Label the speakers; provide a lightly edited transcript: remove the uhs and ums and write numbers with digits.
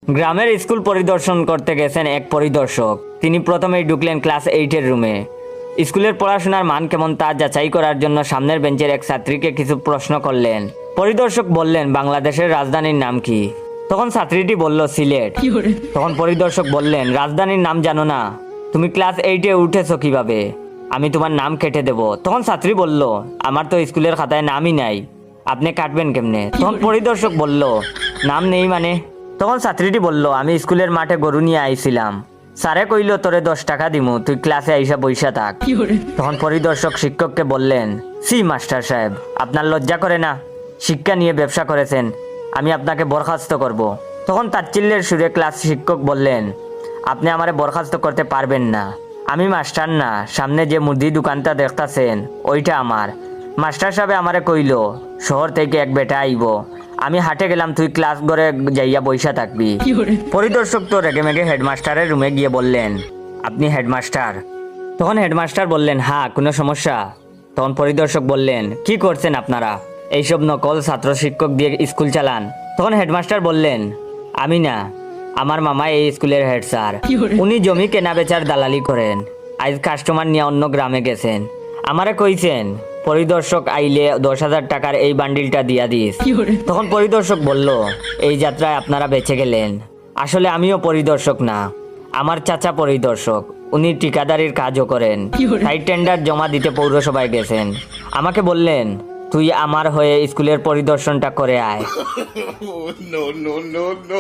Speaker 1: গ্রামের স্কুল পরিদর্শন করতে গেছেন এক পরিদর্শক। তিনি প্রথমেই ঢুকলেন ক্লাস 8-এর রুমে। স্কুলের পড়াশোনার মান কেমন তা যাচাই করার জন্য সামনের বেঞ্চের এক ছাত্রীকে কিছু প্রশ্ন করলেন। পরিদর্শক বললেন, বাংলাদেশের রাজধানীর নাম কি? তখন ছাত্রীটি বলল, সিলেট। তখন পরিদর্শক বললেন, রাজধানীর নাম জানো না? তুমি ক্লাস 8-এ উঠেছো কিভাবে? আমি তোমার নাম কেটে দেব। তখন ছাত্রী বলল, আমার তো স্কুলের খাতায় নামই নাই, আপনি কাটবেন কেমনে? তখন পরিদর্শক বলল, নাম নেই মানে? তখন ছাত্রীটি বলল, আমি স্কুলের মাঠে গরু নিয়ে আইছিলাম, স্যারে কইল তোরে 10 টাকা দিমু, তুই ক্লাসে আইসা বইসা থাক। তখন পরিদর্শক শিক্ষককে বললেন, সি মাস্টার সাহেব, আপনার লজ্জা করে না? শিক্ষা নিয়ে ব্যবসা করেছেন, আমি আপনাকে বরখাস্ত করব। তখন তাচ্ছিল্যের সুরে ক্লাস শিক্ষক বললেন, আপনি আমারে বরখাস্ত করতে পারবেন না, আমি মাস্টার না, সামনে যে মুদি দোকানটা দেখতাছেন ওইটা আমার। মাস্টার সাহেব আমারে কইল শহর থেকে এক বেটা আইব, আমি হাটে গেলাম, তুই ক্লাস ঘরে যাইয়া বইসা থাকবি। পরিদর্শক তো রেগে মেগে হেডমাস্টারের রুমে গিয়ে বললেন, আপনি হেডমাস্টার? তখন হেডমাস্টার বললেন, হ্যাঁ, কোনো সমস্যা? তখন পরিদর্শক বললেন, কি করছেন আপনারা? এইসব নকল ছাত্র শিক্ষক দিয়ে স্কুল চালান? তখন হেডমাস্টার বললেন, আমি না, আমার মামা এই স্কুলের হেড স্যার, উনি জমি কেনা বেচার দালালি করেন, আজ কাস্টমার নিয়ে অন্য গ্রামে গেছেন, আমারে কইছেন পরিদর্শক আইলে 10,000 টাকার এই বান্ডিলটা দিয়া দিস। তখন পরিদর্শক বলল, এই যাত্রায় আপনারা বেঁচে গেলেন, আসলে আমিও পরিদর্শক না, আমার চাচা পরিদর্শক, উনি ঠিকাদারির কাজও করেন, তাই টেন্ডার জমা দিতে পৌরসভায় গেছেন। আমাকে বললেন, তুই আমার হয়ে স্কুলের পরিদর্শনটা করে আয়।
Speaker 2: No, no, no, no.